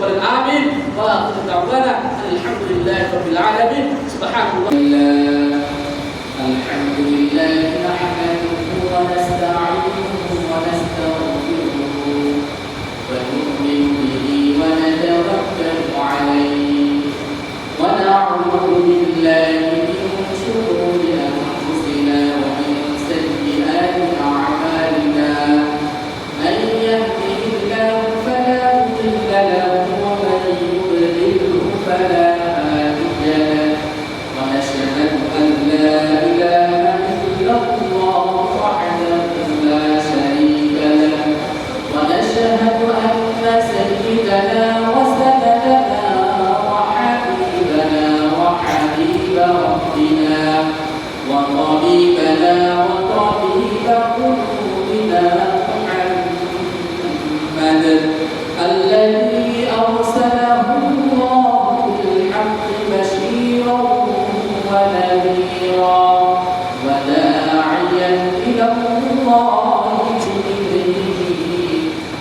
বলেন আমিন। ওয়া আখিরু দাওয়ানা আলহামদুলিল্লাহি রাব্বিল আলামিন। সুবহানাল্লাহ। আলহামদুলিল্লাহি নাহমাদুহু ওয়া নাস্তাঈনুহু ওয়া নাস্তাগফিরুহু ওয়া নু'মিनु বিহি ওয়া নাতাওয়াক্কালু আলাইহি ওয়া না'উযু বিল্লাহি মিন শুরুরি أنفسنا ومن سيئات أعمالنا من يهده الله فلا مضل له ومن يضلله فلا هادي له ونشهد أن لا إله إلا الله وحده لا شريك له ونشهد أن سيدنا وسندنا وحبيبنا وحبيب ربنا وطبيبنا وطبيب قلوبنا محمد الذي أرسله الله بالحق بشيرا ونذيرا وداعيا إلى الله بإذنه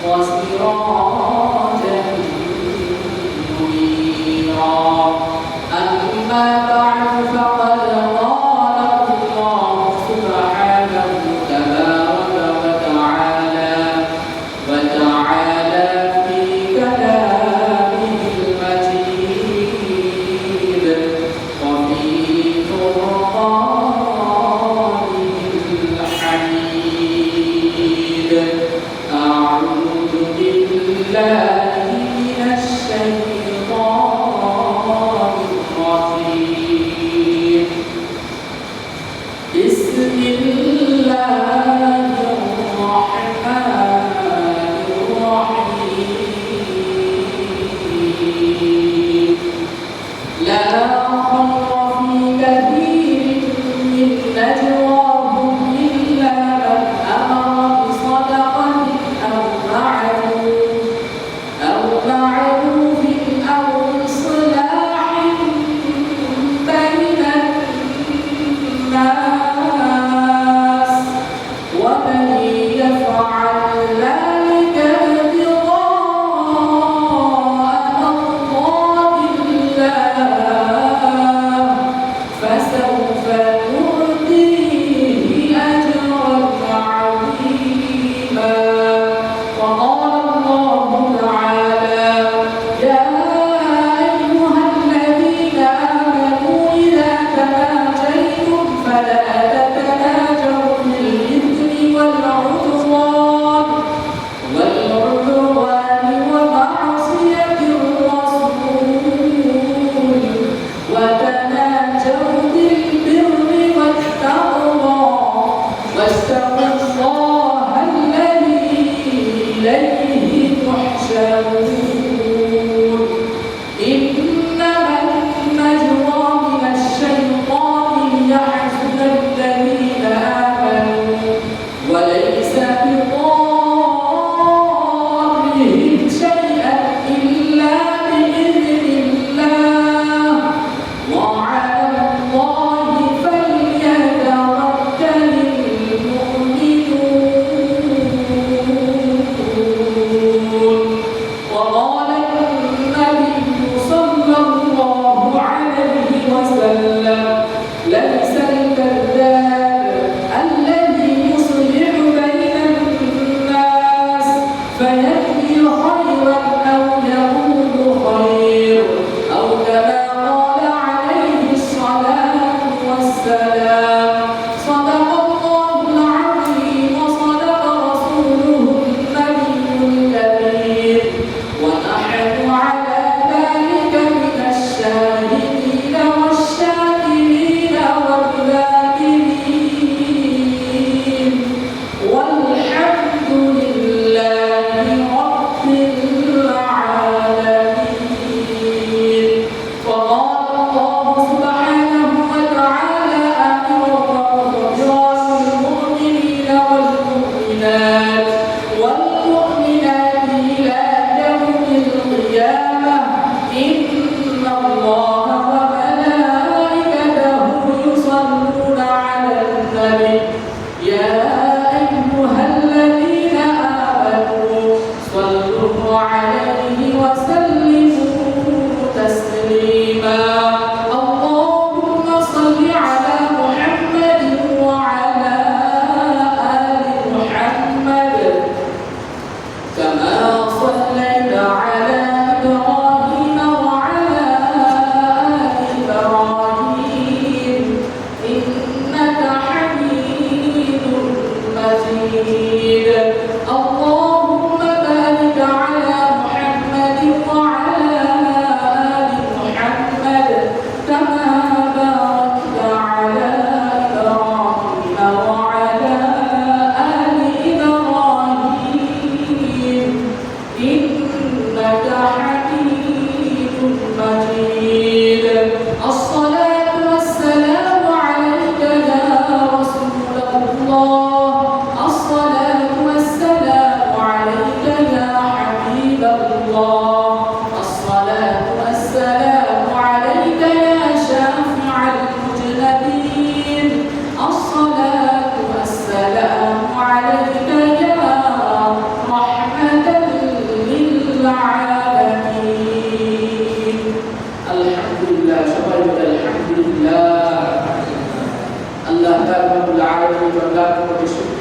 وسراجا منيرا. أما بعد فقد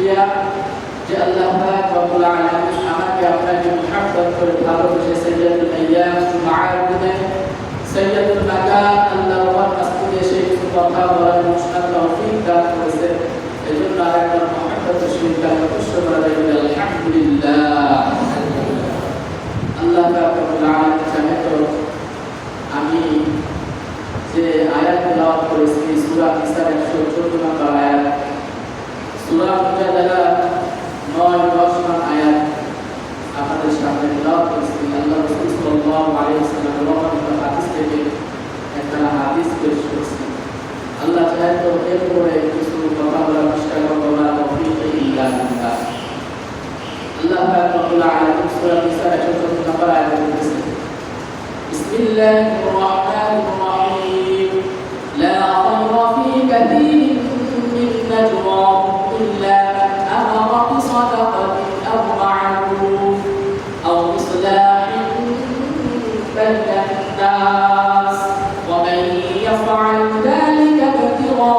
শুকরিয়া যে আল্লাহ পাক রব্বুল আলামিন আমাকে আপনাকে মুহাব্বত করে ভালোবেসে সাইয়্যিদুল আইয়াম জুমআতে সাইয়্যিদুল মাকান আল্লাহর ওয়াজ মাসজিদে এসে কিছু কথা বলার মুশতাক তৌফিক দান করেছে। এজন্য আরেকবার মুহাব্বত শরীফ কালিমা শুকর আদায় আলহামদুলিল্লাহ। আল্লাহ পাক রব্বুল আলামিন চাহে তো আমি যে আয়াত তেলাওয়াত করেছি সূরা নিসার 114 নম্বর আয়াত, সূরা মুজাদালা 9-10 নম্বর আয়াত আপনাদের সামনে তেলাওয়াত করেছি। আল্লাহ রাসূল সাল্লাল্লাহু আলাইহি ওয়াসাল্লাম হাদিস থেকে একটা হাদিস পেশ করেছি। আল্লাহ চাহে তো এরপরে কিছু কথা বলার চেষ্টা করব না, তৌফিক ইল্লা বিল্লাহ। আল্লাহ পাক রব্বুল আলামিন সূরা নিসার 114 নম্বর আয়াত বলেছেন, বিসমিল্লাহির রাহমানির রাহিম, লা খায়রা ফী কাসীরিন মিন নাজওয়াহুম ইল্লা মান আমারা বিসাদাকাতিন আও মা'রুফ আও ইসলাহিন বাইনান নাস ওয়া মান ইয়াফআল যালিকা ইবতিগা'a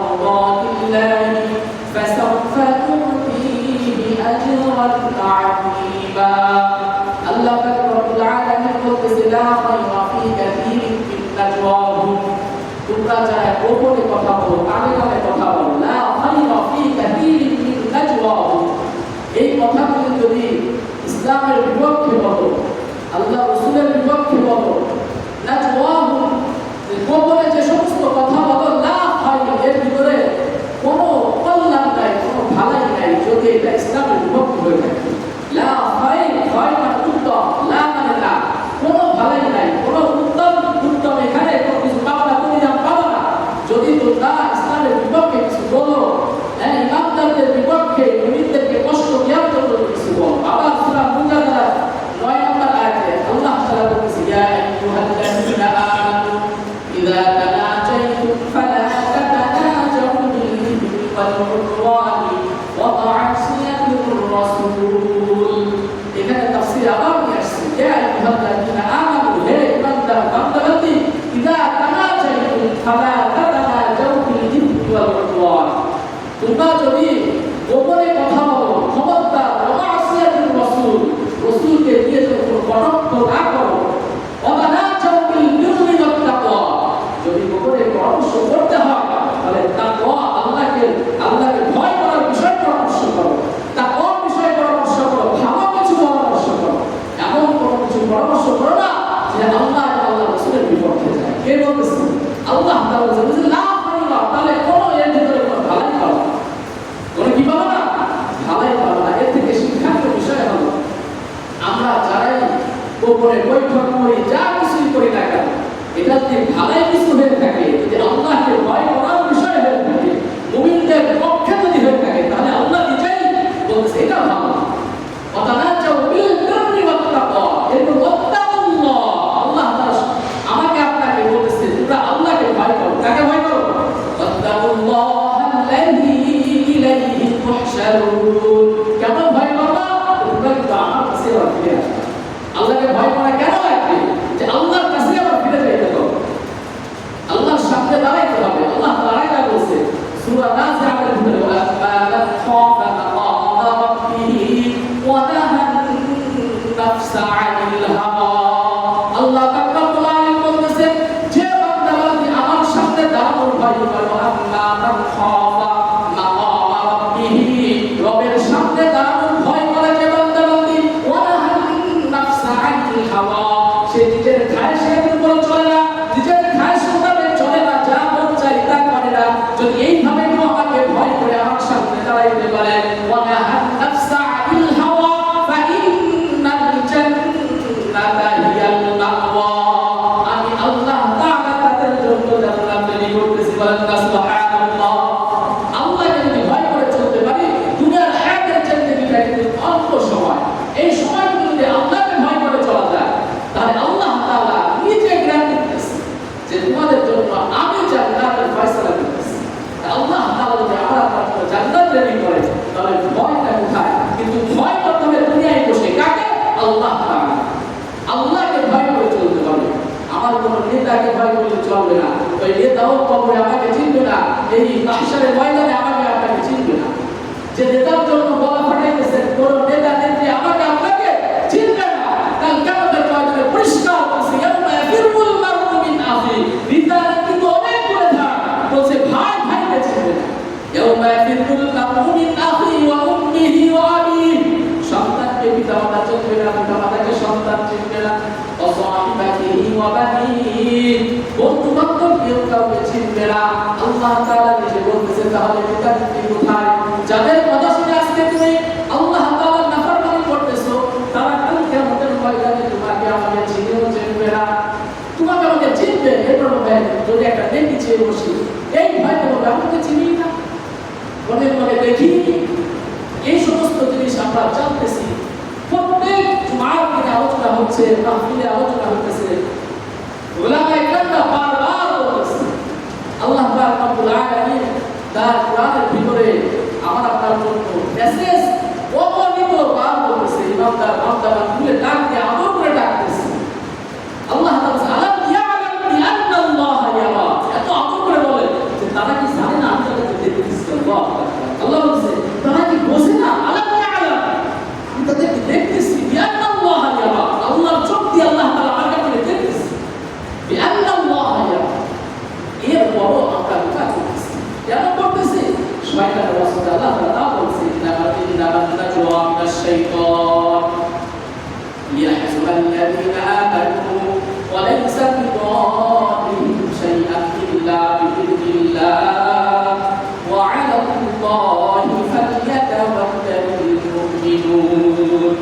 মারদাতিল্লাহি ফাসাওফা নু'তিহি আজরান 'আযীমা। আল্লাহ পাক রব্বুল আলামিন বলতেছেন, লা খায়রা ফী কাসীরিন মিন নাজওয়াহুম, তোমরা যারা গোপনে কথা বলো, কানে কানে কথা বলো, লা খায়রা ফী কাসীরিন মিন নাজওয়াহুম, এই কথাগুলো যদি ইসলামের বিপক্ষে বলো, আল্লাহ রাসূলের বিপক্ষে বলো, নাজওয়াহুম গোপনে যে সমস্ত কথা বলো, লা খায়রা এর ভিতরে কোনো কল্যাণ নাই, কোনো ভালাই নাই, যদি এটা ইসলামের বিপক্ষে হয়ে থাকে। লা খায়রা হয় মানে উত্তম, লা মানে না, কোনো ভালাই নাই, কোনো উত্তম এখানে কোনো কিছু পাবো না, তুমি যা পাবো না। যদি তোমরা ইসলামের বিপক্ষে কিছু বলো, ইমামদারদের বিপক্ষে মুমিনদেরকে কষ্ট দেওয়ার জন্য কিছু বলো। আবার সূরা মুজাদালা 9 নম্বর আয়াতে আল্লাহ তাআলা বলেছেন, ইয়া আইয়ুহাল্লাযীনা আমানু ইযা তানাজাইতুম ফালা তাতানাজাউ বিল-ইথমি ওয়াল-উদওয়ানি ওয়া মা'সিয়াতির রাসূল। এখানে তাফসীর আবার নিয়ে আসছে, ইয়া আইয়ুহাল্লাযীনা আমানু, হে ইমানদার বান্দাবান্দি, ইযা তানাজাইতুম ফালা তাতানাজাউ বিল-ইথমি ওয়াল-উদওয়ান, তোমরা যদি গোপনে কথা বলো, খবরদার ওয়া মা'সিয়াতির রাসূল, রাসূলকে দিয়ে কোনো কটাক্ষ না করো, ওয়া তানাজাউ বিল-বিররি ওয়াত-তাকওয়া, যদি গোপনে পরামর্শ করতে হয় তাহলে তাকওয়া, আল্লাহকে ভয় করার বিষয় পরামর্শ করো, তাকওয়ার বিষয় পরামর্শ করো, ভালো কিছু পরামর্শ করো, এমন কোনো কিছু পরামর্শ করো না যে আল্লাহ এবং আল্লাহ রাসূলের বিপক্ষে যায়। কে বলতেছে? আল্লাহ তাআলা বলেছেন, লা খায়রা, তাহলে কোনো এর ভিতরে কোনো ভালাই পাবো না, কোনো কি পাবো না, ভালাই পাবো না। এর থেকে শিক্ষার বিষয় হলো, আমরা যারাই গোপনে বৈঠক করি, যা কিছুই করি না কেন, এটা যদি ভালাই কিছু হয়ে থাকে, যদি আল্লাহকে ভয় করার বিষয় হয়ে থাকে, মুমিনদের পক্ষে যদি হয়ে থাকে, তাহলে আল্লাহ নিজেই বলছে এটা ভালো। ওয়াতানাজাউ বিল-বিররি ওয়াত-তাকওয়া, এরপর ওয়াত্তাকুল্লাহ, আল্লাহ তাআলা আমাকে আপনাকে বলতেছে তোমরা আল্লাহকে ভয় করো। কাকে ভয় করো? ওয়াত্তাকুল্লাহাল্লাযী ইলাইহি তুহশারুন। কেন ভয় করবা? তোমরা কিন্তু আমার কাছে আবার ফিরে আসবে। আল্লাহকে ভয় করা কেন লাগবে? যে আল্লাহর কাছে আবার ফিরে যাইতে হবে, আল্লাহর সামনে দাঁড়াইতে হবে। আল্লাহ তাআলা বলছে সূরা নাজিআতের ভিতরে, ওয়ামান খাফা মাকামা রাব্বিহি ওয়া নাহান নাফসা আনিল হাওয়া। আল্লাহ পাক রব্বুল আলামিন বলতেছেন, যে বান্দাবান্দি আমার সামনে দাঁড়ানোর ভয় করে, ওয়ামান খাফা মাকামা রাব্বিহি, রবের সামনে দাঁড়ানোর ভয় করে যে বান্দাবান্দি, ওয়া নাহান নাফসা আনিল হাওয়া, সে নিজের খায়েশের উপর চলে না, নিজের খায়েশ মোতাবেক চলে না, যা মন চায় তা করে না। যদি এইভাবে কেউ আমাকে ভয় করে আমার সামনে দাঁড়াইতে পারে, ওয়া নাহান নাফসা আনিল হাওয়া ফাইন্নাল জান্নাতা হিয়াল মাওয়া, আমি আল্লাহ তাআলা তাদের জন্য জান্নাত তৈরি করতেছি। বলেন না সুবহানাল্লাহ। আল্লাহকে যদি ভয় করে চলতে পারি, দুনিয়ার হায়াতের জিন্দেগিটা কিন্তু অল্প সময়, এই সময়গুলো যদি আল্লাহকে ভয় করে চলা যায়, তাহলে আল্লাহ তাআলা নিজে গ্যারান্টি দিতেছে যে তোমাদের জন্য আমি জান্নাতের ফয়সালা দিতেছি। আল্লাহ তাআলা যদি আপনার জন্য জান্নাত রেডি করে, তাহলে ভয়টা কোথায়? কিন্তু ভয় করতে হবে দুনিয়ায় বসে। কাকে? আল্লাহ তাআলা। আল্লাহকে ভয় করে চলতে হবে। আমার কোনো নেতাকে ভয় করলে চলবে না, ওই নেতাও কবরে আমাকে চিনবে না, এই মাহশারের ময়দানে আমাকে আপনাকে চিনবে না। যে নেতার জন্য গলা ফাটাইতেছে কোন নেতা নেত্রী আমাকে আপনাকে চিনবে না, কাল কিয়ামতের ময়দানে পরিষ্কার বলছে ইয়াউমা ইয়াফিরুল মারউ মিন আখি, নেতার কিন্তু অনেক করে থাক বলছে ভাই ভাইকে চিনবে না। ইয়াউমা ইয়াফিরুল মারউ মিন আখি ওয়া উম্মিহি ওয়া আবিহি, সন্তানকে পিতা মাতা চিনবে না, পিতা মাতাকে সন্তান চিনবে না। ওয়া সাহিবাতিহি ওয়া বানিহি, বন্ধু বান্ধব কেউ কাউকে চিনবে না। আল্লাহ তাআলা নিজে বলতেছেন তাহলে পিতা কি কোথায়? যাদের কথা শুনে আজকে তুমি আল্লাহ তাআলার নাফরমানি করতেছো, তারা কাল কিয়ামতের ময়দানে তোমাকে আমাকে চিনেও চিনবে না, তোমাকে আমাকে চিনবে এরপর ভাই যদি একটা নেকি চেয়ে বসি এই ভাই তোমাকে আমাকে চিনি না, মনে মনে দেখি। এই সমস্ত জিনিস আমরা জানতেছি। প্রত্যেক জুমার দিনে আলোচনা হচ্ছে, মাহফিলে আলোচনা হচ্ছে, উলামায়ে কেরাম বারবার বলতেছে আল্লাহ পাক রব্বুল আলামিন তার কোরআনের ভিতরে আমার আপনার জন্য মেসেজ অগণিত বার বলতেছে। ইমামদার বান্দারা তুলে ডাক দিয়ে আদর করে ডাকতেছে। আল্লাহ তাআলা আলাম ইয়ালাম বিআন্নাল্লাহ ইয়ারা, এত আদর করে বলে যে তারা কি জানে না আমি তাদেরকে দেখতেছি। আল্লাহ বলছে তারা কি বোঝে না? আলাম ইয়ালাম, আমি তাদেরকে দেখতেছি। বিআন্নাল্লাহ ইয়ারা, আল্লাহর চোখ দিয়ে আল্লাহ তাআলা আমাকে দেখতেছে। বিআন্নাল্লাহ ইয়ারা, এর বড় আমরা কাজ করতেছি। কেন করতেছি? শয়তান ওয়াসওয়াসা আল্লাহ তাআলা বলছে ইন্নামান নাজওয়া মিনাশ শাইতান লিয়াহযুরাল্লাযীনা আমানু ওয়া লাইসা বিদাররিহিম শাইআন ইল্লা বিইذنিল্লাহ ওয়া 'আলাল্লাহি ফালইয়াতাওয়াক্কালিল মুমিনুন।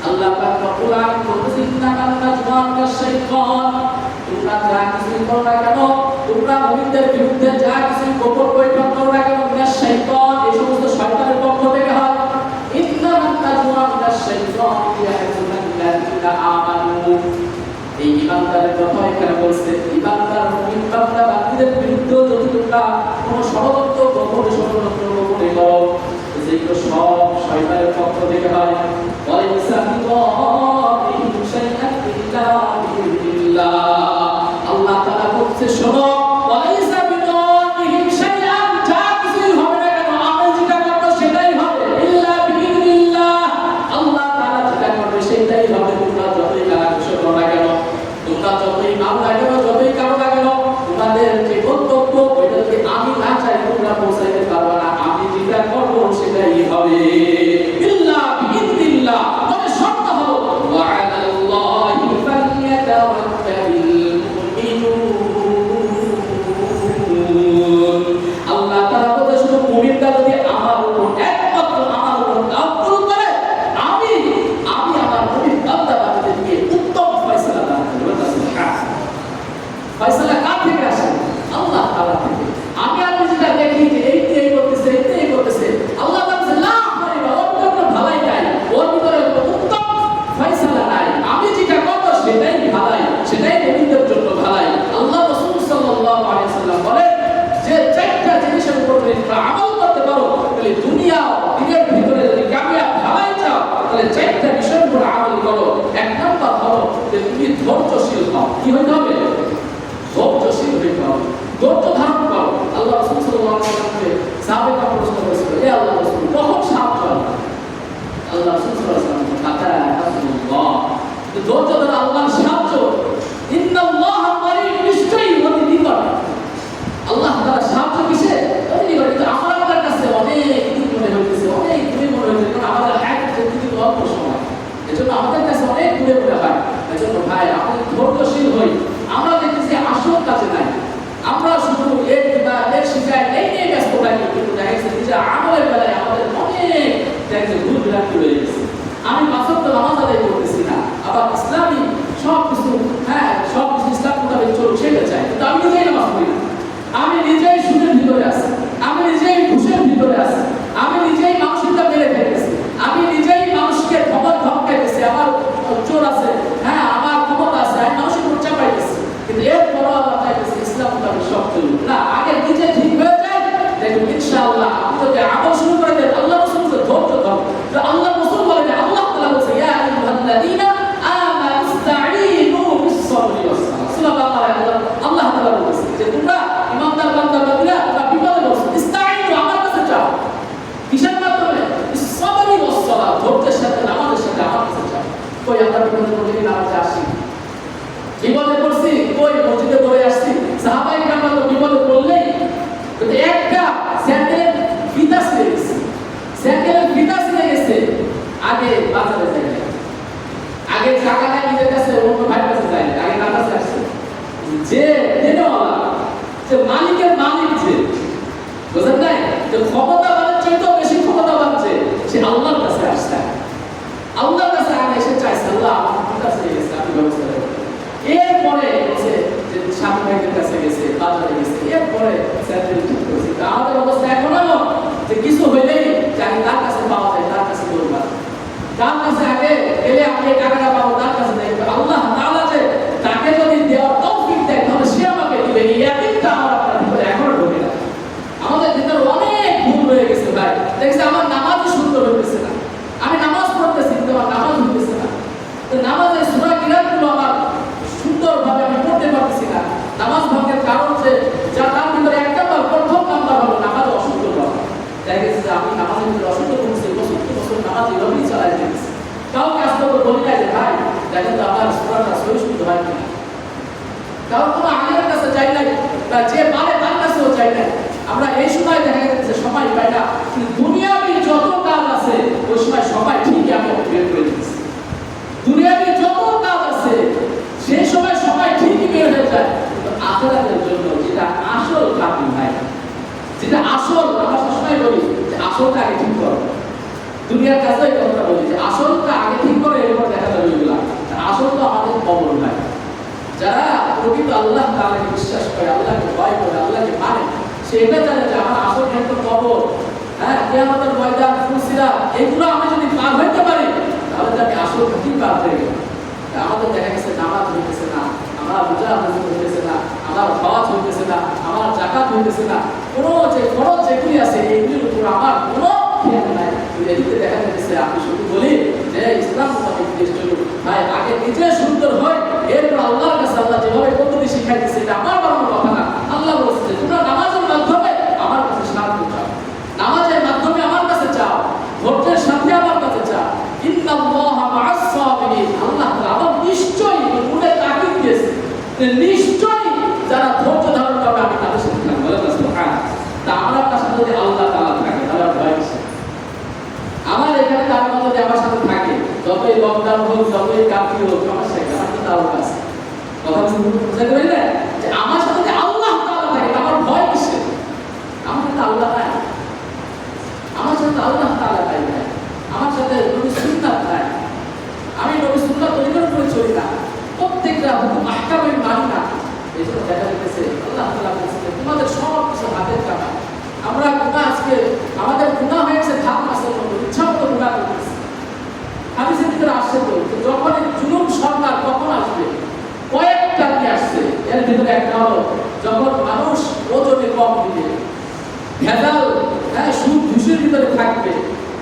আল্লাহ পাক রব্বুল আলামিন বলছেন ইন্নামান নাজওয়া মিনাশ শাইতান, তোমরা যা কিছু করো না কেন, তোমরা মুমিনদের বিরুদ্ধে যা কিছু গোপন বৈঠক করো না কেন, মিনাশ শাইতান, এই সমস্ত শয়তানের পক্ষ থেকে হয়। ইন্নামান নাজওয়া মিনাশ শাইতান লিয়াহযুরাল্লাযীনা আমানু, এই ঈমানদারের কথা এখানে বলছে। ঈমানদার মুমিন বান্দা বান্দীদের বিরুদ্ধে যদি তোমরা কোনো ষড়যন্ত্র গোপনে করো, যেগুলো সব শয়তানের পক্ষ থেকে হয়। ওয়ালাইসা বিদাররিহিম শাইআন ইল্লা বিইذنিল্লাহ, আল্লাহ তাআলা বলছে শোনো, ওয়ালাইসা বিদাররিহিম শাইআন, যা কিছুই হবে না কেন আমি যেটা করব সেটাই হবে, ইল্লা বিইذنিল্লাহ, আল্লাহ তাআলা যেটা করবে সেটাই হবে। তোমরা যতই কাজ করো না কেন, তোমরা যতই মামলা করো, যতই কারো না কেন, তোমাদের যে গন্তব্য ওইটা যদি আমি না চাই তোমরা পৌঁছাইতে পারবে না। আমি যেটা করব সেটাই হবে, ইল্লা বিইذনিল্লাহ। তবে শর্ত হলো ওয়া আলাল্লাহি ফালইয়াতাওয়াক্কালিল মুমিনুন। আল্লাহ তাআলা বলে শুধু মুমিনরা যদি আমার উপর একমাত্র আমার উপর তাওয়াক্কুল করে, আমি আমার মুমিন বান্দা বান্দীদেরকে উত্তম ফয়সালা দান করব। ফয়সালা কার থেকে আসে? আল্লাহ তাআলা থেকে। আমি যেটা দেখি যে এই করতেছে, আল্লাহ বলছে লা ফারিবা, ওর ভিতরে ভালাই নাই, ওর ভিতরে উত্তম ফয়সালা নাই। আমি যেটা করব সেটাই ভালাই, সেটাই মুমিনদের জন্য ভালাই। আল্লাহ রাসূল সাল্লাল্লাহু আলাইহি ওয়াসাল্লাম বলেন যে চারটা জিনিসের উপর যদি তোমরা আমল করতে পারো, তাহলে দুনিয়া দিনের ভিতরে যদি কামিয়াব ভালাই চাও, তাহলে চারটা বিষয়ের উপর আমল করো। এক নাম্বার হলো যে তুমি ধৈর্যশীল হও। কি হতে হবে? ধৈর্যশীল হতে হবে, ধৈর্য ধারণ করো। আল্লাহ রাসূল সাল্লাল্লাহু আলাইহি ওয়াসাল্লামকে সাহাবারা প্রশ্ন করেছিল, হে আল্লাহর রাসূল কখন সাহায্য হবে? আল্লাহ রাসূল সাল্লাল্লাহু আলাইহি ওয়াসাল্লাম কথা রাসূলুল্লাহ, ধৈর্য ধরো, আল্লাহর সাহায্য, ইন্নাল্লাহা কারীব, নিশ্চয়ই অতি নিকট। আল্লাহ তাআলা সাহায্য কিসে? অতি নিকট। কিন্তু আমাদের কাছে অনেক দূর মনে হইতেছে, অনেক দূরে মনে হইতেছে, কারণ আমাদের হায়াত যেতে অল্প সময়, এজন্য আমাদের কাছে অনেক দূরে মনে হয়। এজন্য ভাই আমাদের ধৈর্যশীল হই। আমরা দেখতেছি আসল কাজে নাই, আমরা শুধু এর শিকায় এই নিয়ে ব্যস্ত থাকি, কিন্তু দেখা গেছে নিজের আমলের বেলায় আমাদের অনেক ভুল ভ্রান্তি হয়ে গেছে। আমি পাঁচ ওয়াক্ত নামাজ আদায় করতেছি না, আবার ইসলামী সব কিছু ইসলাম মোতাবেক চলুক সেটা চাই, কিন্তু আমি নিজেই নামাজ পড়ি না। আমি নিজেই সুদের ভিতরে আছি, আমি নিজেই ঘুষের ভিতরে আছি, আমি নিজেই মানুষকে মেরে ফেলেছি, আমি নিজেই মানুষকে ধমকাইতেছি, আমার চোর আছে, হ্যাঁ আমার ক্ষমতা আছে, আমি মানুষের উপর চাপাইতেছি, কিন্তু এরপরও আবার চাইতেছি ইসলাম মোতাবেক সব চলুক না। আগে নিজে ঠিক হয়ে যায়, দেখুন ইনশাআল্লাহ আপনি যদি আমল শুরু করে দেন, আল্লাহ রাসূল ধৈর্য ধরুন। আল্লাহ রাসূল বলেন, আল্লাহ তাআলা বলেছে ইয়া আইয়ুহাল্লাযীনা আমানু ইসতাঈনু বিস-সাবরি ওয়াস-সালাহ। সুবহানাল্লাহ, আল্লাহ তাআলা বলেছে যে তোমরা ইমানদার বান্দা বান্দীরা তোমরা বিপদে পড়ছো, ইসতাঈনু, আমার কাছে চাও। কিসের মাধ্যমে? যে মালিকের মালিক যে, বুঝলেন নাই? যে ক্ষমতাবানের চাইতেও বেশি ক্ষমতাবান যে, সে আল্লাহর কাছে আসছে। আল্লাহর কাছে আগে এসে চাইছে, আল্লাহ আমার কাছে গেছে, আপনি ব্যবস্থা করবেন। এরপরে হচ্ছে যে সামনে ভাইদের কাছে গেছে, বাজারে গেছে, এরপরে স্যালারি ঠিক করেছে। আমাদের অবস্থা এখন এমন যে কিছু হইলেই জানি তার কাছে পাওয়া যায়, তার কাছে দৌড়বা, তার কাছে আগে গেলে আপনি এই টাকাটা পাবো, তার কাছে দেখবে। আল্লাহ তাআলা যে তাকে যদি দেওয়ার তৌফিক দেয় তাহলে সে আমাকে দিবে, এই ইয়াকিনটা আমার আপনার ভিতরে এখনো ঢোকে না। আমাদের ভিতরে অনেক ভুল রয়ে গেছে ভাই। দেখছি আমার নামাজই সুন্দর হইতেছে না, আমি নামাজ পড়তেছি কিন্তু আমার নামাজ হইতেছে না। তো নামাজের সূরা কিরাতগুলো আমার সুন্দরভাবে আমি পড়তে পারতেছি না। নামাজ ভঙ্গের কারণ যে যা তার ভিতরে একটা প্রথম নাম্বার হলো নামাজ অশুদ্ধ হওয়া। দেখা গেছে যে আমি নামাজের ভিতরে অশুদ্ধ করছি, বছর নামাজ এভাবেই চালাই দিয়েছি। কাউকে আসতে বলি নাই যে ভাই দেখেন তো আমার সূরাটা সহি শুদ্ধ হয় কিনা। কারণ কোনো আলেমের কাছে চাই নাই, বা যে পারে তার কাছেও চাই নাই। আমরা এই সময় দেখা যাচ্ছে সবাই পাই না, কিন্তু দুনিয়াবি যত কাজ আছে ওই সময় সবাই ঠিকই আমি বের করে দিচ্ছি। দুনিয়াবি যত কাজ আছে সেই সময় সবাই ঠিকই বের হয়ে যায়, কিন্তু আখিরাতের জন্য যেটা আসল কাজ নাই, যেটা আসল, আমরা সবসময় বলি যে আসলটা আগে ঠিক করো। দুনিয়ার কাছে এই কথা বলি যে আসলটা আগে ঠিক করে এরপর দেখা যাবে এগুলা। আসল তো আমাদের কবর নাই। যারা প্রকৃত আল্লাহ তাআলাকে বিশ্বাস করে, আল্লাহকে ভয় করে, আল্লাহকে মানে, সে এটা জানে যে আমার আসল ক্ষেত্র কবর, হ্যাঁ, কিয়ামতের ময়দান, ফুলসিরাত, এগুলো আমি যদি পার হইতে পারি তাহলে আমি আসল কি পার হয়ে গেল। আমাদের দেখা গেছে নামাজ হইতেছে না, আমার রোজা হইতেছে না, আমার হজ হইতেছে না, আমার যাকাত হইতেছে না, কোনো যে খরচ যেগুলি আছে এগুলির উপর আমার কোনো খেয়াল নাই। এদিকে দেখা যাচ্ছে আমি শুধু বলি যে ইসলাম মোতাবেক দেশ চলুক ভাই, আগে নিজে সুন্দর হয়, এরপর আল্লাহর কাছে আল্লাহ যেভাবে পদ্ধতি শিখাই দিচ্ছে এটা আমার বানানোর কথা না। আল্লাহ বলছে তোমরা নামাজের মাধ্যমে আমার কাছে সাহায্য চাও, নামাজের মাধ্যমে আমার কাছে চাও, ধৈর্যের সাথে আমার কাছে চাও। ইন্নাল্লাহা মা'আস সাবিরিন, আল্লাহ তাআলা আবার নিশ্চয়ই উল্লেখ তাকিদ দিয়েছে যে নিশ্চয়ই যারা ধৈর্য ধারণ করবে আমি তাদের সাথে থাকবো। বলেন সুবহানাল্লাহ। তা আমার কাছে যদি আল্লাহ তাআলা থাকে তাহলে ভয় কিসের? আমার এখানে তার মতো যে আমার সাথে থাকে, যতই লকডাউন হোক, যতই কার্ফিউ হোক, সমস্যা কি, আমার তো তার কাছে কথা বুঝতে পারলেন যে আমার সাথে যে আল্লাহ তাআলা থাকে আমার ভয় কিসের? আমার সাথে আল্লাহ নাই, আমার সাথে আল্লাহ তাআলা নাই, আমার সাথে নবী সুন্নাত নাই, আমি নবী সুন্নাত তরিকার উপরে চলি না, প্রত্যেকটা হুকুম আহকাম আমি মানি না। এই জন্য দেখা যাচ্ছে আল্লাহ তাআলা বলেছেন তোমাদের সব কিছু হাতের কাটা। আমরা গুনাহ, আজকে আমাদের গুনাহ হয়েছে ধান মাসের মতো, ইচ্ছা মতো গুনাহ করতেছি। হাদিসের ভিতরে আসছে তো যখন জুলুম সরকার কখন আসবে, কয়েকটা নিয়ে আসছে। এর ভিতরে একটা হলো যখন মানুষ ওজনে কম দিবে, ভেজাল, হ্যাঁ, সুদ ঘুষের ভিতরে থাকবে।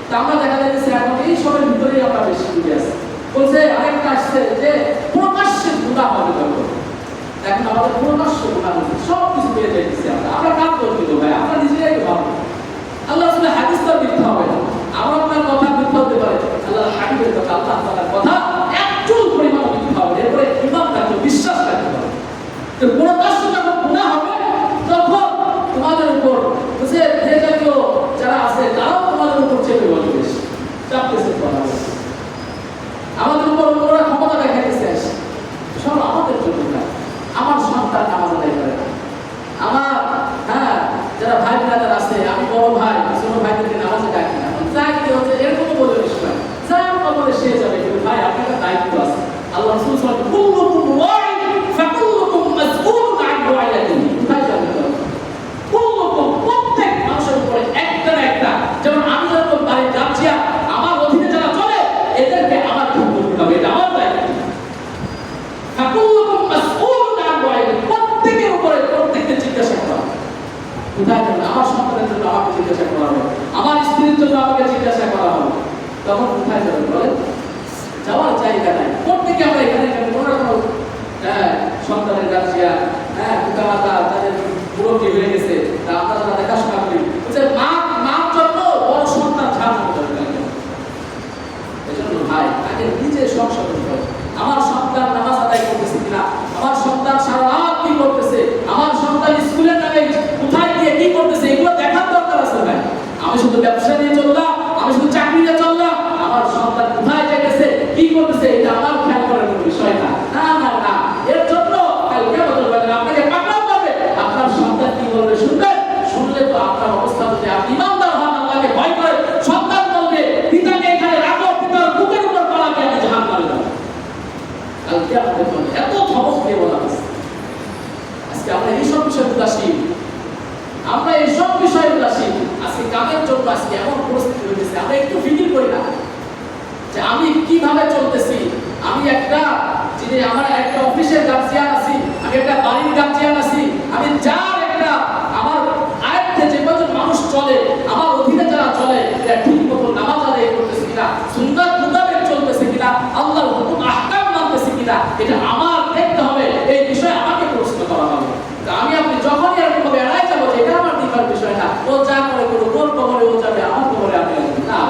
তা আমরা দেখা যাচ্ছে এখন এই সময়ের ভিতরেই আমরা বেশি ডুবে আছি। বলছে আরেকটা আসছে যে প্রকাশ্যে গুনাহ হবে যখন, এখন আমাদের প্রকাশ্য গুনাহ হচ্ছে, সব কিছু পেয়ে যাইতেছি আমরা কাজ করতে দেবো ভাই, আমরা নিজেরাই ভাববো। আল্লাহ আসলে হাদিস তো মিথ্যা হবে না, আমার আপনার কথা মিথ্যা হতে পারে, আল্লাহ হাবিবের কথা, আল্লাহ তাআলার কথা একচুল পরিমাণ মিথ্যা হবে। এরপরে ঈমান রাখতে, বিশ্বাস রাখতে হবে। তো প্রকাশ্য যখন গুনাহ হবে তখন তোমাদের উপর বুঝে যে জাতীয় যারা আছে তারাও তোমাদের উপর চেপে বসবে, বেশি চাপতেছে কথা বলছে, আমাদের উপর ওরা ক্ষমতা দেখাইতেছে আসে। সব আমাদের জন্য না। আমার সন্তান নামাজ আদায় করে না, আমার, হ্যাঁ, যারা ভাই ব্রাদার আছে, আমি বড় ভাই ছোট ভাইদেরকে নামাজে ডাকি না, যাই কি হচ্ছে এরকম পরিবেশ হয়, যাই কবরে সে যাবে, কিন্তু ভাই আপনার একটা দায়িত্ব আছে। আল্লাহ রাসূল সাল্লাল্লাহু আলাইহি ওয়াসাল্লাম কুল্লুকুম রাঈন ফাকুল্লুকুম মাসউলুন আন রাঈয়াতিহি, ভাই জানেন তো কুল্লুকুম, প্রত্যেক মানুষের উপরে একটা না একটা, যেমন আমি যখন বাড়ি যাচ্ছি আমার অধীনে যারা চলে এদেরকে আমার ঠিক করতে হবে, এটা আমার দায়িত্ব। ফাকুল্লুকুম মাসউলুন আন রাঈয়াতিহি, প্রত্যেকের উপরে প্রত্যেককে জিজ্ঞাসা করা হবে। কোথায় যাবেন? আমার সন্তানের জন্য আমাকে জিজ্ঞাসা করা হবে, আমার স্ত্রীর জন্য আমাকে জিজ্ঞাসা করা হবে। তখন কোথায় যাবেন বলেন? যাওয়ার জায়গা নাই। প্রত্যেকে আমরা এখানে কোনো রকম, হ্যাঁ, সন্তানের গাছিয়া, হ্যাঁ, পিতা মাতা তাদের বুড়োকে হয়ে গেছে, তা আমরা যারা দেখাশোনা করি, মার জন্য বড় সন্তান ছাড়া করতে হবে। এই জন্য ভাই আগে নিজে সংসার করতে হবে। আমার সন্তান নামাজ আদায় করতেছে কিনা, আমার সন্তান সারা রাত কি করতেছে, আমার সন্তান স্কুলের নামে কোথায় গিয়ে কি করতেছে, এগুলো দেখার দরকার আছে ভাই। আমি শুধু ব্যবসা নিয়ে চললাম, আমি শুধু চাকরি নিয়ে চললাম, আমার সন্তান কোথায় গেছে কি করতেছে এটা আমার খেয়াল করার কোনো বিষয় না। না না না, এর জন্য কালকে আপনাকে পাকড়াও পাবে, আপনার সন্তান বলবে শুনবেন, শুনলে তো আপনার অবস্থা যদি আপনি ইমানদার হন, আল্লাহকে ভয় করে, সন্তান বলবে পিতাকে এখানে রাখো, পিতার বুকের উপর পালাকে আমি জাহান্নামে যাব। কালকে আমাদের মনে এত ধমক দিয়ে বলা হয়েছে। আজকে আমরা এইসব বিষয়ে উদাসীন, আমরা এইসব বিষয়ে উদাসীন। আজকে কাদের জন্য আজকে এমন পরিস্থিতি হয়েছে আমরা একটু ফিকির করি না যে আমি কিভাবে চলতেছি। আমি আমার একটা অফিসের গার্জিয়ান আছি, আমি একটা বাড়ির গার্জিয়ান আছি, আমি যার একটা আমার আয়ত্তে যে কজন মানুষ চলে, আমার অধীনে যারা চলে, এটা ঠিক মতো নামাজ আদায় করতেছে কিনা, সুন্নাত মোতাবেক চলতেছে কিনা, আল্লাহর হুকুম আহকাম মানতেছে কিনা, এটা আমার দেখতে হবে। এই বিষয়ে আমাকে প্রশ্ন করা হবে। আমি আপনি যখনই এরকম ভাবে এড়াই যাবো যে এটা আমার দিবার বিষয় না, ও যা করে করুক, ওর কবরে ও যাবে, আমার কবরে আমি না,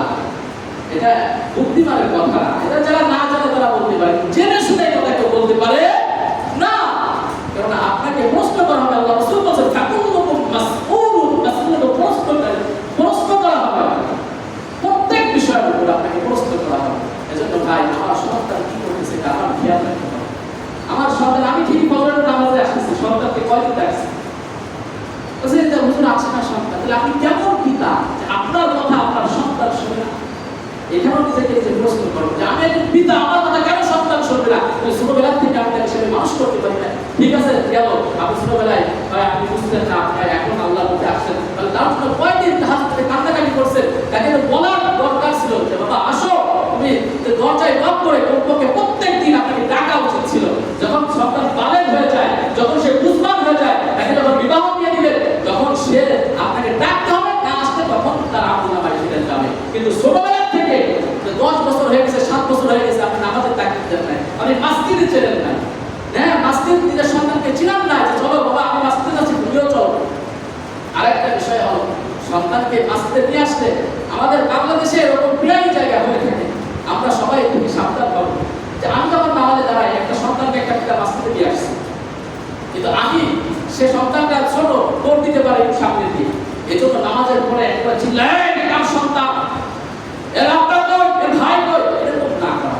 এটা বুদ্ধিমানের কথা না। এটা যারা না জানে তারা বলতে পারে, জেনে শুনে কথা কেউ বলতে পারে না। কারণ আপনাকে প্রশ্ন করা হবে। আল্লাহ রাসূল বলেছেন ফাকুল্লুকুম মাসউলুন, মাসউলুন প্রশ্ন করা হবে, প্রত্যেক বিষয়ের উপর আপনাকে প্রশ্ন করা হবে। এজন্য ভাই, আমার সন্তান কি করতেছে এটা আমার খেয়াল রাখতে হবে। আমার সন্তান, আমি ঠিক ফজরের নামাজে আসতেছি, সন্তানকে কয়দিন দেখছি বলছে এটা হুজুর আছে না সন্তান, তাহলে আপনি কেমন পিতা যে আপনার কথা আপনার সন্তান শুনে না? এখানেও নিজেকে যে প্রশ্ন করো যে আমি একজন পিতা, আমার কথা কেন সন্তান শুনবে না? ছোটবেলা থেকে আমি তাকে সেভাবে মানুষ করতে পারি না। ঠিক আছে, গেল আপনি ছোটবেলায় আপনি বুঝতেন না, আপনার এখন আল্লাহর মধ্যে আসছেন, তাহলে তার জন্য কয়দিন হাত থেকে কান্নাকাটি করছেন? তাকে বলার দরকার ছিল যে বাবা আসো, তুমি দরজায় নক করে কমপক্ষে প্রত্যেক দিন আপনাকে ডাকা উচিত ছিল। যখন সন্তান বালেগ হয়ে যায়, যখন সে বুঝবান হয়ে যায়, তাকে যখন বিবাহ দিয়ে দিবেন, তখন সে আপনাকে ডাকতে হবে, না আসলে তখন তার আপনার বাড়ি ফিরে যাবে। কিন্তু ছোটবেলা থেকে 10 বছর হয়ে গেছে, 7 বছর হয়ে গেছে, আপনি নামাজের তাকিদ দেন নাই, আপনি মাসজিদে চেনেন নাই। হ্যাঁ, মাসজিদ নিজের সন্তানকে চিনান না যে চলো বাবা আমি মাসজিদে যাচ্ছি, তুমিও চলো। আরেকটা বিষয় হলো সন্তানকে মাসজিদে নিয়ে আসলে আমাদের বাংলাদেশে এরকম প্রায় জায়গা হয়ে থাকে, আমরা সবাই খুবই সাবধান হব যে আমি যখন নামাজে দাঁড়াই, একটা সন্তানকে একটা পিতা মাসজিদে দিয়ে আসছি, কিন্তু আমি সে সন্তানটা ছোট, দৌড় দিতে পারে সামনে দিয়ে, এজন্য নামাজের পরে একবার চিল্লায় কার সন্তান, এর আপনার নয়, এর ভাই নয়, এরকম না করা,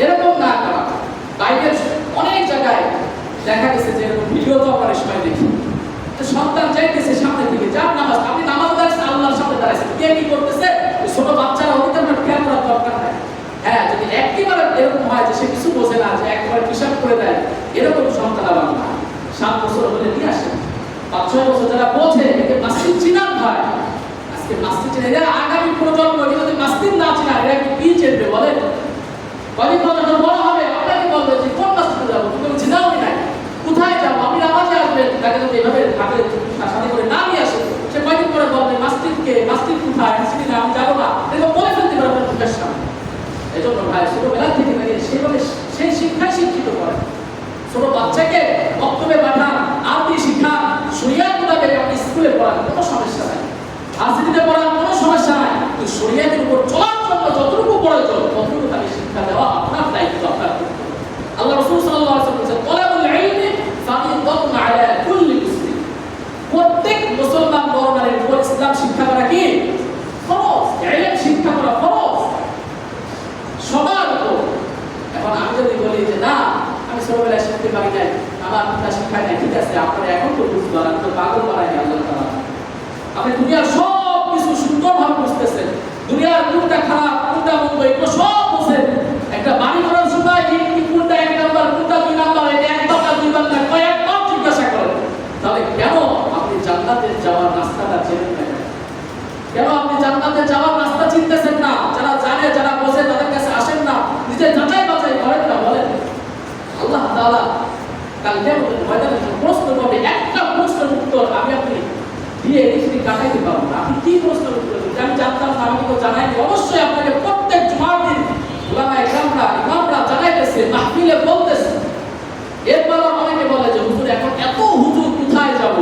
এরকম না করা। বাইরের অনেক জায়গায় দেখা গেছে যে এরকম ভিডিও তো আমরা সময় দেখি, সন্তান চাইতেছে সামনে থেকে, যার নামাজ, আপনি নামাজ দাঁড়িয়েছেন, আল্লাহর সামনে দাঁড়াইছেন, কে কি করতেছে ছোট বাচ্চারা ওদিকে আপনার খেয়াল করার দরকার নাই। হ্যাঁ, যদি একেবারে এরকম হয় যে সে কিছু বোঝে না, যে একবারে পিশাব করে দেয়, এরকম সন্তান আবার না। 7 বছর হলে নিয়ে আসে, 5-6 বছর যারা বোঝে, একে মাসজিদ চিনান হয়। আজকে মাসজিদ চিনে, এরা আগামী প্রজন্ম যদি মাসজিদ না চিনা, এরা কি চিনবে বলেন? কদিন পর যখন বড় হবে আপনাকে বলবে যে কোন মাসজিদে যাবো, তুমি চিনাও নাই, কোথায় যাবো, আমি নামাজে আসবেন, তাকে যদি এভাবে হাতে সাথে করে না নিয়ে আসে, সে কদিন পরে বলবে মাসজিদকে, মাসজিদ কোথায়, মাসজিদে না, আমি যাবো না, এরকম বলে ফেলতে পারে আপনার মুখের সামনে। এজন্য ভাই, ছোটবেলা থেকে তাকে সেভাবে সেই শিক্ষায় শিক্ষিত করে। ছোট বাচ্চাকে বক্তব্যে পাঠান, আরবি শিক্ষা, শরিয়াত মোতাবেক আপনি স্কুলে পড়ান, কোনো সমস্যা নাই, ভার্সিটিতে পড়ান, কোনো সমস্যা নাই, কিন্তু শরিয়াতের উপর চলার জন্য যতটুকু প্রয়োজন ততটুকু তাকে শিক্ষা দেওয়া আপনার দায়িত্ব, আপনার কর্তব্য। আল্লাহ রাসূল সাল্লাল্লাহু আলাইহি ওয়াসাল্লাম বলেছেন তালাবুল ইলমি ফারিদাতুন আলা কুল্লি মুসলিম, প্রত্যেক মুসলমান নরনারীর উপর ইসলাম শিক্ষা করা কি ফরজ, ইলম শিক্ষা করা ফরজ সবার উপর। এখন আমি যদি বলি যে না আমি ছোটবেলায় শিখতে পারি নাই, আমার পিতা শিক্ষায় নাই, ঠিক আছে, আপনারা এখন তো বুঝবেন, আমি তো পাগল বানাইনি আল্লাহ তাআলা। আপনি দুনিয়ার সব কিছু সুন্দরভাবে বুঝতেছেন, দুনিয়ার কোনটা খারাপ কোনটা মন্দ এগুলো সব বুঝেন। একটা বাড়ি করার সময় কোনটা 1 নাম্বার কোনটা 2 নাম্বার, এটা 1 নাম্বার 2 নাম্বার কয়েকবার জিজ্ঞাসা করেন। তাহলে কেন আপনি জান্নাতে যাওয়ার রাস্তাটা চেনেন না? কেন আপনি জান্নাতে যাওয়ার রাস্তা চিনতেছেন না? যারা জানে, যারা বোঝে, তাদের কাছে আসেন না, নিজে যাচাই বাছাই করেন না। বলেন আল্লাহ তাআলা কাল কিয়ামতের ময়দানে প্রশ্ন করবে, একটা প্রশ্নের উত্তর আমি আপনি দিয়ে এদিকে কাটাইতে পারবো না। আপনি কি প্রশ্ন উত্তর দেবেন? আমি জানতাম না, আমি তো জানাইনি। অবশ্যই আপনাকে প্রত্যেক জুমার দিন উলামায়ে কেরামরা, ইমামরা জানাইতেছে, মাহফিলে বলতেছে। এরপর অনেকে বলে যে হুজুর এখন এত হুজুর কোথায় যাব?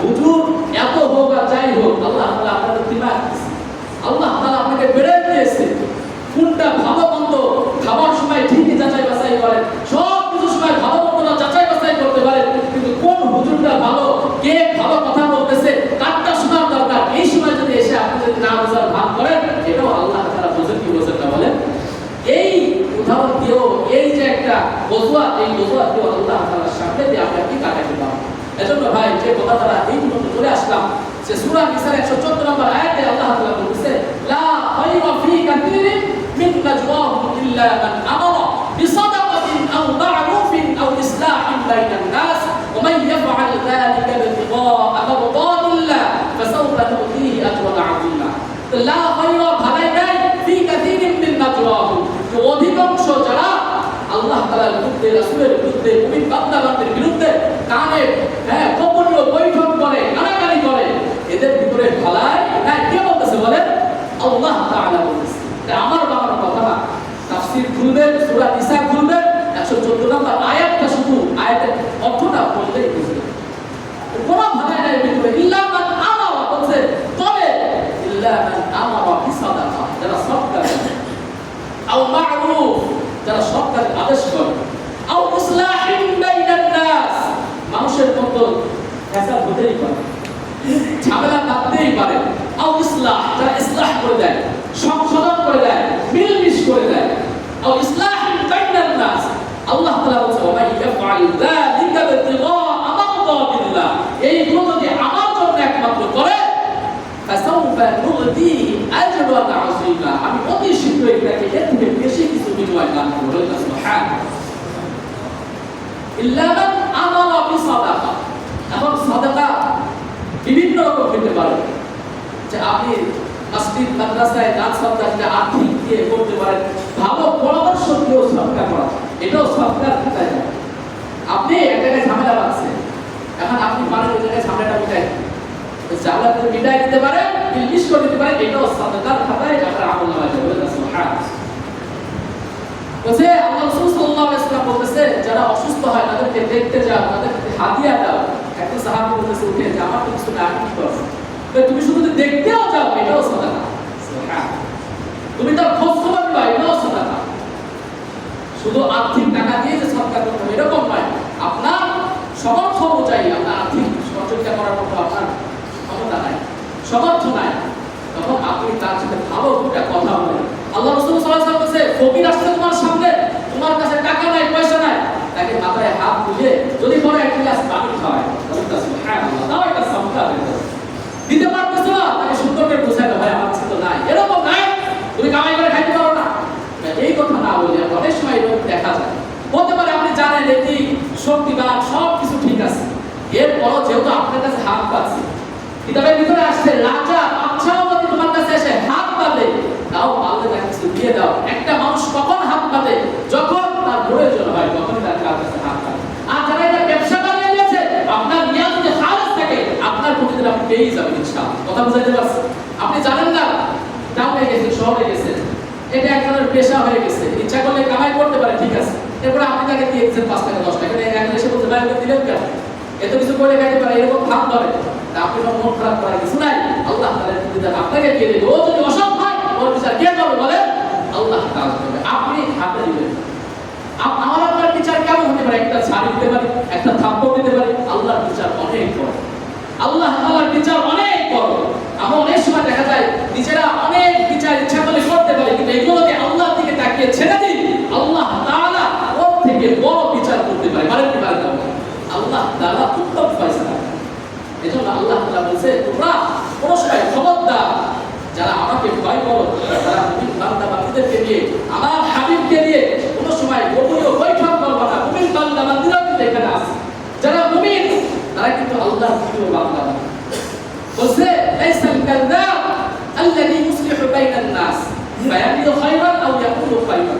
হুজুর এত হোক আর যাই হোক, আল্লাহ তাআলা আপনাদের দিমাগ দিয়েছে, আল্লাহ তাআলা আপনাকে বেড়ে দিয়েছে। কোনটা ভালো মন্দ খাবার সময় ঠিকই যাচাই বাছাই করেন, সব কিছু সময় ভালো মন্দ যাচাই বাছাই করতে পারেন, কিন্তু কোন হুজুরটা ভালো, কে ভালো কথা বলতেছে, কারটা শোনার দরকার, এই সময় যদি এসে আপনি যদি না বোঝার ভান করেন, এটাও আল্লাহ তাআলা বোঝেন কি বোঝেন না? বলেন এই উদাহরণ দিয়েও, এই যে একটা ওযুয়াত, এই ওযুয়াত দিয়েও আল্লাহ তাআলার সামনে দিয়ে আমরা কি কাটাতে পারবো? এজন্য জন্য ভাই যে কথা দ্বারা এই পর্যন্ত চলে আসলাম, যে সূরা নিসার 114 নম্বর আয়াতে আল্লাহ তাআলা বলেছে, লা খায়রা ফী কাসীরিন মিন নাজওয়াহুম ইল্লা মান আমারা বিসাদাকাতিন আও মা'রুফিন আও ইসলাহিন বাইনান নাস ওয়া মান ইয়াফআল যালিকা ইবতিগাআ মারদাতিল্লাহ ফাসাওফা নু'তিহি আজরান 'আযীমা। তো লা খায়রা ভালাই নাই ফী কাসীরিন মিন নাজওয়াহুম, যে অধিকাংশ যারা আল্লাহ তাআলার বিরুদ্ধে, রাসূলের বিরুদ্ধে, মুমিন বান্দাদের বিরুদ্ধে কানে গোপনীয় বৈঠক করে, কানাকানি করে, এদের ভিতরে ভালাই নাই। কে বলতেছে বলেন? আল্লাহ তাআলা বলতেছে। আমার বাবার কথা না, তাফসীর খুলবেন, সূরা নিসা খুলবেন, 114 নম্বর আয়াতটা শুধু আয়াতের অর্থটা বললেই বুঝবে। কোন ভালাই নাই ভিতরে, ইল্লা মান আমারা বলছে, তবে ইল্লা মান আমারা বিসাদাকা, যারা সদকা করে, আও মা'রুফ, যারা সৎকার আদেশ করে, আও ইসলাহিন বাইনান নাস, মানুষের মধ্যে ফেসাদ হতেই পারে, ঝামেলা বাঁধতেই পারে, আও ইসলাহ, যারা ইসলাহ করে দেয়, সংশোধন করে দেয়, মিলমিশ করে দেয়, আও ইসলাহিন বাইনান নাস, আল্লাহ তাআলা বলেন ওয়া মান ইয়াফআল যালিকা ইবতিগাআ মারদাতিল্লাহ, এইগুলো যদি আমার জন্য একমাত্র করে, ফাসাউফা নু'তিহি আজরান 'আযীমা, আমি অতি শীঘ্রই তাকে এর থেকে বেশি কিছু বিনিময় দান করব। সুবহানাল্লাহ। ইল্লা মান আমারা বিসাদাকা, এখন সাদাকা বিভিন্ন রকম হতে পারে, যে আপনি মসজিদ মাদ্রাসায় দান সদকা আর্থিক দিয়ে করতে পারেন, ভালো পরামর্শ দিয়েও সদকা করা, এটাও সদকার খাতায় যায়। আপনি এক জায়গায় ঝামেলা বাঁধছেন, এখন আপনি পারেন ওই জায়গায় ঝামেলাটা মিটাই, ঝামেলাটা মিটাই দিতে পারেন, মিলমিশ করে দিতে পারেন, এটাও সদকার খাতায় আপনার আমল নামায় যাবে। সুবহানাল্লাহ। বলছে আল্লাহ রাসূল সাল্লাল্লাহু আলাইহি ওয়াসাল্লাম বলতেছে, যারা অসুস্থ হয় তাদেরকে দেখতে যাও, তাদেরকে হাদিয়া দাও। একটা সাহাবী বলতেছে, উঠে যে আমার তো কিছু না, আমি কি করব? তুমি শুধু দেখতেও যাও, এটাও সাদাকা। সুবহানাল্লাহ। তুমি তার খোঁজ খবর নিবা, এটাও সাদাকা। শুধু আর্থিক টাকা দিয়ে যে সদকা করতে হবে এরকম নয়, আপনার সমর্থ অনুযায়ী আপনার আর্থিক সহযোগিতা করার মতো আপনার ক্ষমতা নাই, সমর্থ নাই, তখন আপনি তার সাথে ভালো দুটা কথা বলেন। আল্লাহ রাসূল সাল্লাল্লাহু আলাইহি ওয়াসাল্লাম বলেছে, ফকির আসছে তোমার সামনে, তোমার কাছে টাকা নাই, পয়সা নাই, তাকে মাথায় হাত বুলিয়ে যদি বড় এক গ্লাস পানি খাওয়ায়, তাহলে সুবহানাল্লাহ, তাও এটা সদকা দিতে পারতেছ না, তাকে সুন্দর করে বোঝায়, ভাই আমার কাছে তো নাই, এরকম নাই, তুমি কামাই করে খাইতে পারো না, এই কথা না বলে অনেক সময় এরকম দেখা যায়। বলতে পারে আপনি জানেন এটি শক্তিবান, সব কিছু ঠিক আছে, এরপরও যেহেতু আপনার কাছে হাত পাচ্ছে, কিতাবের ভিতরে আসছে রাজা বাদশাহ যদি তোমার কাছে এসে হাত পাতে, তাও পালতে তাকে কিছু দিয়ে দাও। একটা মানুষ কখন হাত পাতে? যখন তার প্রয়োজন হয়, তখনই তার কাছে হাত পাতে। আর যারা এটা ব্যবসা বানিয়ে নিয়েছে, আপনার নিয়ত যদি খারাপ থাকে, আপনার প্রতিদিন আপনি পেয়েই যাবেন ইনশাআল্লাহ। কথা বুঝাইতে পারছেন? আপনি জানেন না, টাউনে গেছেন, শহরে গেছেন, এটা এক ধরনের পেশা হয়ে গেছে, ইচ্ছা করলে কামাই করতে পারে, ঠিক আছে, এরপরে আপনি তাকে দিয়ে দিচ্ছেন 5 টাকা 10 টাকা, এখন এসে বলতে পারেন দিলেন কেন, এত কিছু করে খাইতে পারে, এরকম ভাব ধরে, আপনি মন খারাপ করার কিছু নাই, আল্লাহ তাআলা যদি আপনাকে দিয়ে দেবে, ও যদি অসৎ হয়, ওর বিচার কে করবে বলে? আল্লাহ তাআলা করবে, আপনি হাতে দিবেন। আমার আপনার বিচার কেমন হতে পারে? একটা ছাড় দিতে পারে, একটা থাপ্পড় দিতে পারে, আল্লাহর বিচার অনেক বড়, আল্লাহ তাআলার বিচার অনেক বড়। আমরা অনেক সময় দেখা যায় নিজেরা অনেক বিচার ইচ্ছা করলে করতে পারি, কিন্তু এগুলোকে আল্লাহর দিকে তাকিয়ে ছেড়ে দিই, আল্লাহ তাআলা ওর থেকে বড় বিচার করতে পারে, পারেন কি পারেন না? আল্লাহ তাআলা উত্তম ফয়সালা। এজন্য আল্লাহ তাআলা বলেছে, তোমরা কোন সময় খবরদার, যারা আমাকে ভয় করো, যারা মুমিন বান্দা বান্দীদেরকে নিয়ে, আমার হাবিবকে নিয়ে কোন সময় গোপনীয় বৈঠক করবে না। মুমিন বান্দা বান্দীরা কিন্তু এখানে আছে, যারা মুমিন তারা কিন্তু আল্লাহর প্রিয় বান্দা। বলছে লাইসাল কাযাব আল্লাযী ইউসলিহু বাইনান নাস ফায়ামিলু খায়রান আও ইয়াকুলু খায়রান।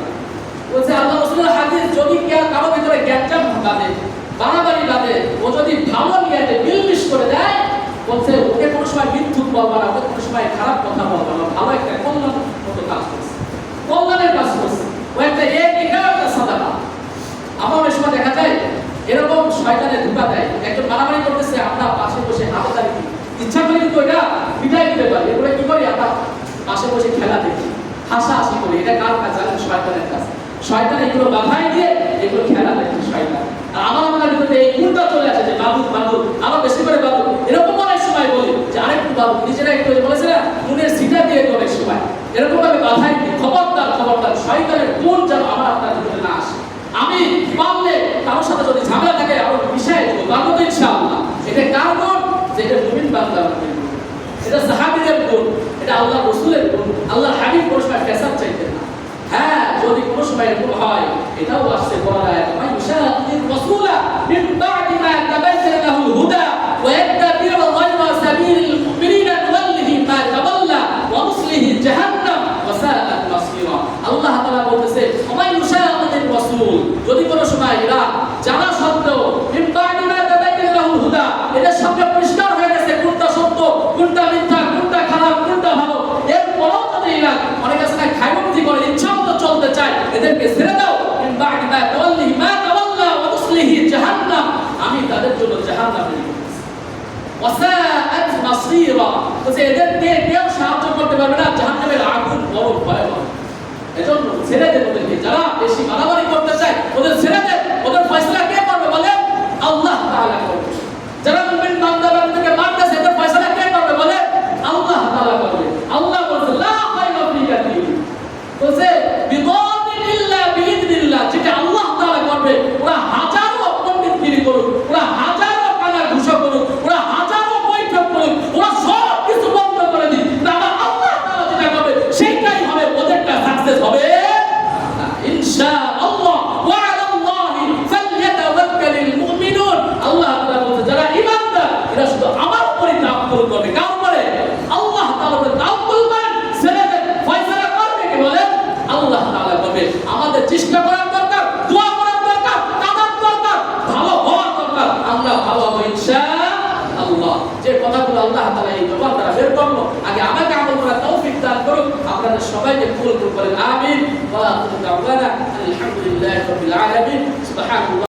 বলছে আল্লাহ রাসূলের হাদিস, যদি কারো ভিতরে জ্ঞানজাম বাঁধে, বাড়াবাড়ি বাঁধে, ও যদি ভালো নিয়তে মিলমিশ করে দেয়, বলছে ওকে কোনো সময় মিথ্যুক বলবা না, ওকে কোনো সময় খারাপ কথা বলবা না, ভালো একটা কল্যাণ মতো কাজ করছে, কল্যাণের কাজ করছে, ও একটা একটা সাদাকা। আমার অনেক সময় দেখা যায় এরকম শয়তানে ধোঁকা দেয়, একজন মারামারি করতেছে, আমরা পাশে বসে হাতাতালি দিই, ইচ্ছা করে কিন্তু এটা বিদায় দিতে পারি, এরপরে কি করি, আমরা পাশে বসে খেলা দেখি, হাসাহাসি করি। এটা কার কাজ জানেন? শয়তানের কাজ। শয়তান এগুলো বাধাই দিয়ে এগুলো খেলা দেখে শয়তান। আর আমার ভিতরে এই গুণটা চলে আসে যে বাদুক বাদুক, আরো বেশি করে বাদুক, এরকম অনেক সময় বলি যে আরেকটু বাদুক, নিজেরা একটু বলেছে না নুনের সিটা দিয়ে অনেক সময় এরকম ভাবে বাধাই দিই। খবরদার খবরদার, শয়তানের গুণ যেন আমার আপনার ভিতরে না আসে। আমি পারলে কারোর সাথে যদি ঝামেলা থাকে আরো বিষয় দেবো, পারবো তো ইনশাআল্লাহ। এটা কার গুণ? যে এটা মুমিন বান্দার গুণ, এটা সাহাবীদের গুণ, এটা আল্লাহ রাসূলের গুণ। আল্লাহর হাবিব কোনো সময় ফেসাদ চাইতেন না। হ্যাঁ, যদি কোনো সময় এরকম হয়, এটাও আসছে বলা হয় মান ইউশাকির রাসূলা মিন বা'দি মা তাবাyyana লাহুল হুদা ওয়া ইয়াত্তাবি' গায়রা সাবিলিল মুমিনিনা নুওয়াল্লিহি মা তাওয়াল্লা ওয়া নুসলিহি জাহান্নাম ওয়া সাআত মাসীরা। আল্লাহ তাআলা বলতেছে মান ইউশাকির রাসূল, যদি কোনো সময় এরা জানা সত্ত্বেও মিন বা'দি মা তাবাyyana লাহুল হুদা, এটা সামনে পরিষ্কার হয়ে গেছে কোনটা সত্য, কোনটা মিথ্যা, কোনটা খারাপ, কোনটা ভালো, এরপরও যদি এরা অনেক আছে না খায়রুমতি করে ইচ্ছা মতো চলতে চায়, এদেরকে ছেড়ে দাও। মিন বা'দি মা তাওয়াল্লা ওয়া নুসলিহি জাহান্নাম, আমি তাদের জন্য জাহান্নাম তৈরি করেছি। ওয়া সাআত মাসীরা, তো এদেরকে কেউ সাহায্য করতে পারবে না, জাহান্নামের আগুন বড় ভয়াবহ। এজন্য ছেড়ে দেন ওদেরকে, যারা বেশি মারামারি করতে চায় ওদের ছেড়ে দেন। ওদের ফয়সালা কে করবে বলে? আল্লাহ তাআলা করবে। যারা মুমিন বান্দা বান্দীকে মারতেছে এদের ফয়সালা কে করবে বলে? আল্লাহ তাআলা করবে। আল্লাহ বলছে লা খায়রা ফি কাসীর, তো যে বিদাতিন ইল্লা বিইذنিল্লাহ, যেটা আল্লাহ তাআলা করবে, ওরা হাজারো পণ্ডিতগিরি করুক, ওরা হাজারো কানা ঘুষা করুক, ওরা হাজারো বৈঠক করুক, ওরা সব কিছু বন্ধ করে দিক, আল্লাহ তাআলা যেটা করবে সেটাই হবে, ওদেরটা সাকসেস হবে ইনশাআল্লাহ। ওয়া আলাল্লাহি ফালইয়াতাওয়াক্কালিল মুমিনুন, আল্লাহ তাআলা বলছে যারা ঈমানদার এরা শুধু আমার উপরে তাওয়াক্কুল করবে। কার উপরে? আল্লাহ তাআলার উপরে তাওয়াক্কুল করেন, ছেড়ে দেন। ফয়সালা করবে কে বলে? আল্লাহ তাআলা করবে। আমাদের চেষ্টা করার দরকার, দোয়া করার দরকার, কাঁদার দরকার, ভালো হওয়ার দরকার। আমরা ভালো হব ইনশাআল্লাহ। যে কথাগুলো আল্লাহ তাআলা এই জবান দ্বারা বের করলো, আগে আমাকে আমল করার তৌফিক দান করুন। আপনাদের সবাইকে কবুল করুন, আমিন। ওয়া আখিরু দাওয়ানা আলহামদুলিল্লাহি রাব্বিল আলামিন। সুবহানাল্লাহ।